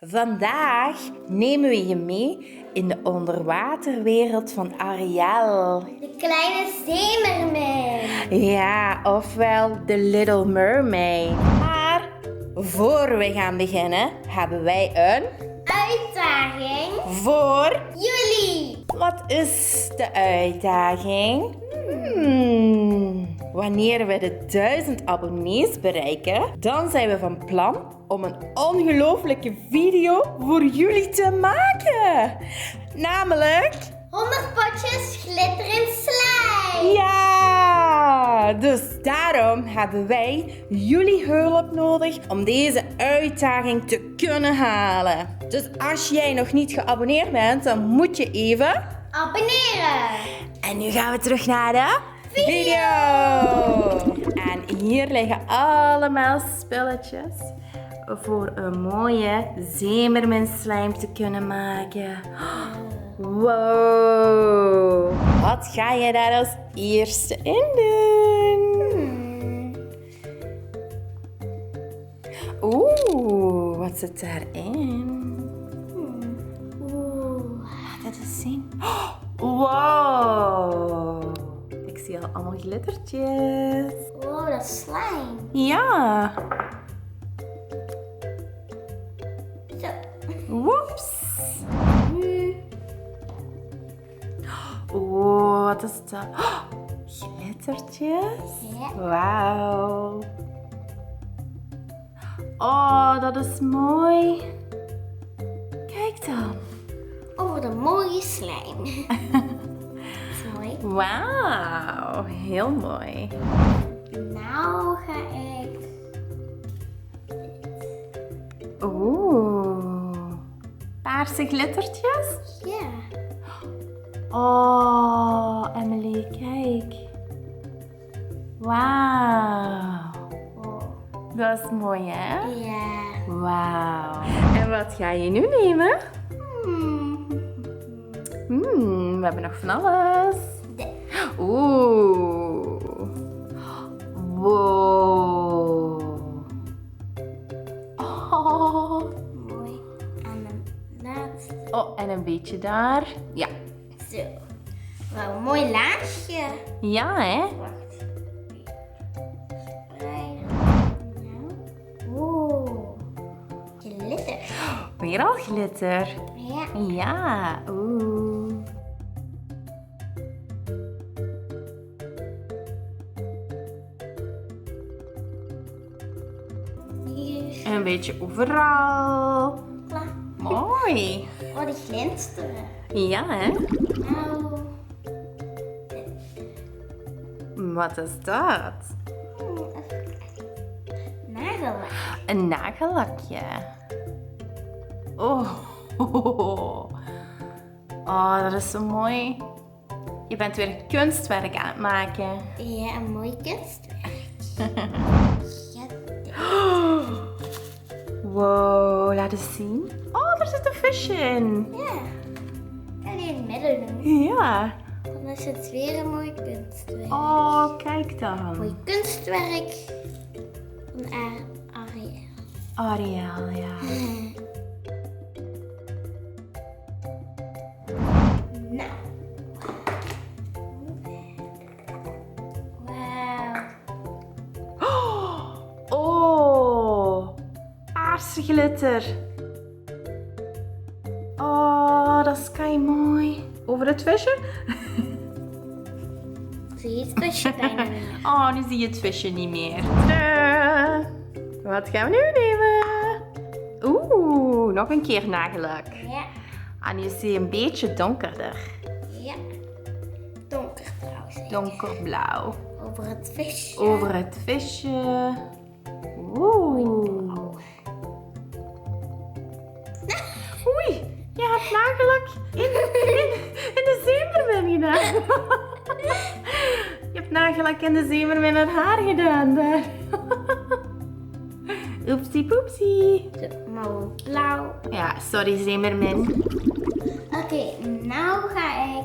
Vandaag nemen we je mee in de onderwaterwereld van Ariel. De kleine zeemeermin. Ja, ofwel de Little Mermaid. Maar voor we gaan beginnen, hebben wij een Uitdaging voor jullie. Wat is de uitdaging? Wanneer we de 1000 abonnees bereiken, dan zijn we van plan om een ongelooflijke video voor jullie te maken. Namelijk 100 potjes glitter en slijm. ja! Dus daarom hebben wij jullie hulp nodig om deze uitdaging te kunnen halen. Dus als jij nog niet geabonneerd bent, dan moet je even Abonneren. En nu gaan we terug naar de video. En hier liggen allemaal spulletjes voor een mooie zeemeermin slijm te kunnen maken. Wow. Wat ga je daar als eerste in doen? Oeh, wat zit daarin? Laat het eens zien. Wow. Ik zie al allemaal glittertjes. Wow, dat is slijm. Ja. Zo. Woeps. Oh, wat is dat? Glittertjes? Ja. Wauw. Oh, dat is mooi. Kijk dan. Over de mooie slijm. Dat is mooi. Wauw, heel mooi. Nou ga ik... Oeh, paarse glittertjes? Ja. Oh, Emily, kijk. Wauw. Oh. Dat is mooi, hè? Ja. Wauw. En wat ga je nu nemen? We hebben nog van alles. Oeh. Wow. Oh. Mooi. En een laatste. Oh, en een beetje daar. Ja. Zo. Wauw, een mooi laagje. Ja, hè? Wacht. Nou. Oeh. Glitter. Weer al glitter. Ja. Ja. Oeh. Hier. En een beetje overal. Klaar. Mooi. Oh, die glinsteren. Ja, hè? Nou. Wat is dat? Even kijken. Nagellak. Een nagellakje. Oh. Oh, dat is zo mooi. Je bent weer een kunstwerk aan het maken. Ja, een mooi kunstwerk. Ja, Wow, laat eens zien. Oh, er zit een visje in. ja. Kan je in het midden doen. Ja. Dan is het weer een mooi kunstwerk. Oh, kijk dan. Mooi kunstwerk van Ariel. Ariel, ja. Nou. Wauw. Oh, paarse glitter. Oh, dat is kei mooi. Over het visje? Zie je het visje bijna niet meer. Oh, nu zie je het visje niet meer. Wat gaan we nu nemen? Oeh, nog een keer nagellak. Ja. En je ziet een beetje donkerder. Ja. Donkerblauw zeker. Donkerblauw. Over het visje. Over het visje. Oeh. Oei, je hebt nagellak in de zeemeermin gedaan. Je hebt nagellak in de zeemeermin het haar gedaan daar. Oepsie poepsie. Zo, mouwen blauw. Ja, sorry zeemeermin. Oké, nou ga ik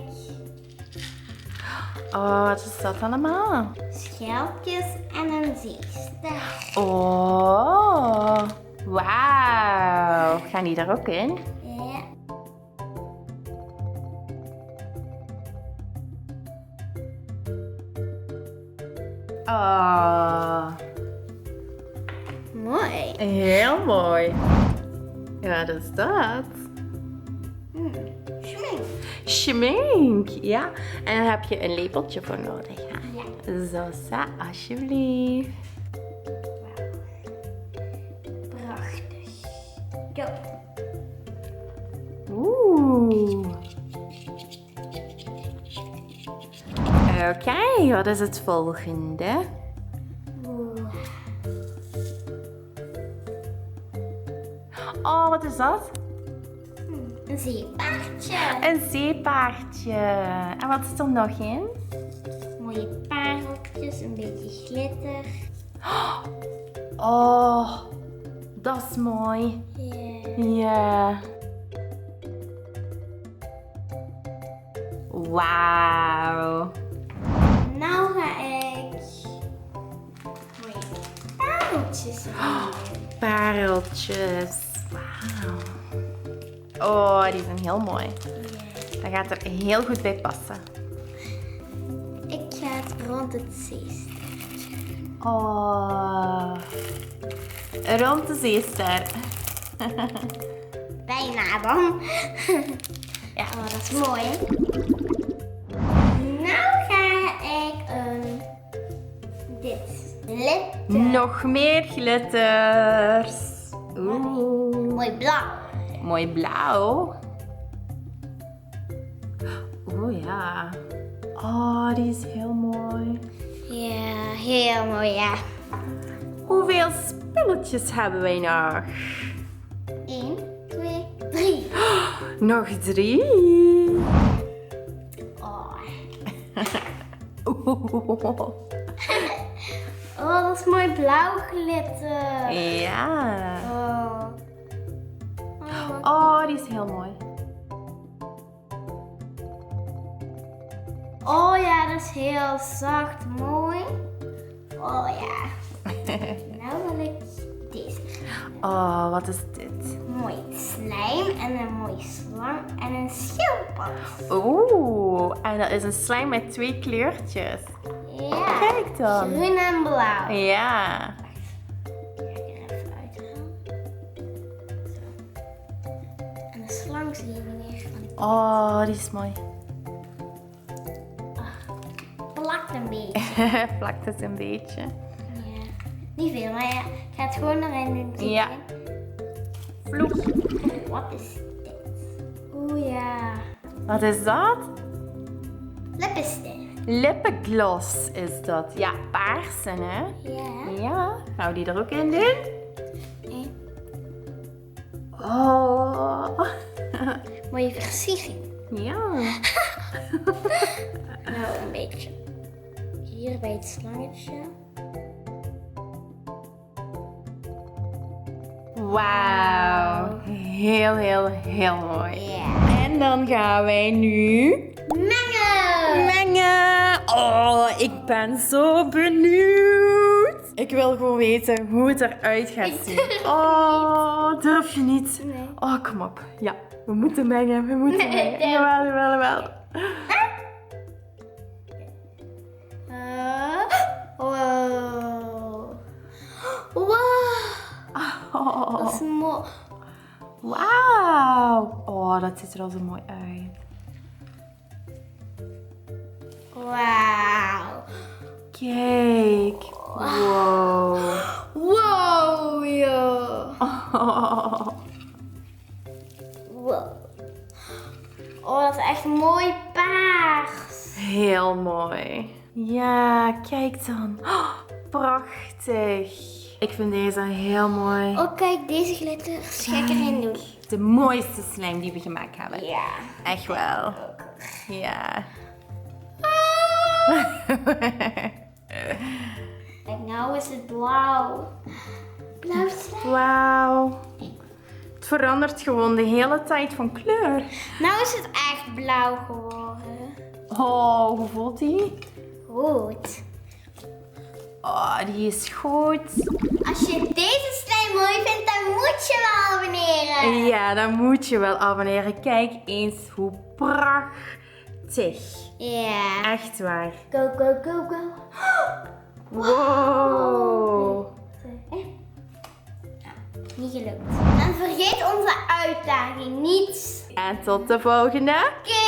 Oh, wat is dat allemaal? schelpjes en een zeester. Oh, Wauw. Gaan die er ook in? Ja. Oh. Mooi. Heel mooi. Ja, dat is dat. Schmink. Schmink, ja. En dan heb je een lepeltje voor nodig. Ja. Ja. Zo, alsjeblieft. Prachtig. Zo. Oeh. Oké, wat is het volgende? Oeh. Oh, wat is dat? Een zeepaardje. Een zeepaardje. En wat is er nog in? Mooie pareltjes, een beetje glitter. Oh, dat is mooi. Ja. Ja. Wauw. Nou ga ik mooie pareltjes doen. Pareltjes. Wauw. Oh, die zijn heel mooi. Dat gaat er heel goed bij passen. Ik ga het rond het zeester. Oh. Rond de zeester. Bijna dan. Ja. Oh, dat is mooi. Nou ga ik dit glitter. Nog meer glitters. Oeh. Mooi blauw. Mooi blauw. Oeh ja. Oh, die is heel mooi. Ja, heel mooi, ja. Hoeveel spulletjes hebben wij nog? 1, 2, 3. Nog 3. Oh. Oeh. Oh, dat is mooi blauw glitter. Ja. Oh. Oh, die is heel mooi. Oh ja, dat is heel zacht, mooi. Oh ja. Nou wil ik deze. Oh, wat is dit? Mooi slijm en een mooie slang en een schildpad. Oeh, en dat is een slime met 2 kleurtjes. Ja. Kijk dan. Groen en blauw. Ja. Ga ik er even uithalen. Zo. En de slang zie je niet meer van die Oh, die is mooi. plakt een beetje. Plakt het een beetje. Ja. Niet veel, maar ja. Ik ga het gewoon erin doen. Zie je? Ja. Vloep. Wat is dit? Oeh ja. Wat is dat? Lippenstift. Lippengloss is dat. Ja, paarse, hè? Ja. Ja. Gaan we die er ook in doen? Nee. Oh. Mooie versiering. Ja. Nou, een beetje. Hier bij het slangetje. Wauw. Heel, heel, heel mooi. Ja. En dan gaan wij nu Mengen! mengen. Oh, ik ben zo benieuwd. Ik wil gewoon weten hoe het eruit gaat zien. Oh, durf je niet? Nee. Oh, kom op. Ja, we moeten mengen. We moeten mengen. Jawel, jawel, jawel. Wow. Wow. Oh. Dat is mooi. Wauw. Oh, dat ziet er al zo mooi uit. Wauw. Kijk. Wow. Wow, joh. Oh. Wow. Oh, dat is echt mooi paars. Heel mooi. Ja, kijk dan. Oh, prachtig. Ik vind deze heel mooi. Oh, kijk, deze glitters ga ik erin doen. De mooiste slijm die we gemaakt hebben. Ja. Echt wel. Ja. Kijk, nou is het blauw. Blauw slijm. Wauw. Het verandert gewoon de hele tijd van kleur. Nou is het echt blauw geworden. Oh, hoe voelt die? Goed. Oh, die is goed. Als je deze slime mooi vindt, dan moet je wel abonneren. Ja, dan moet je wel abonneren. Kijk eens hoe prachtig. Ja. Echt waar. Go, go, go, go. Wow. Niet gelukt. En vergeet onze uitdaging niet. En tot de volgende. Keer.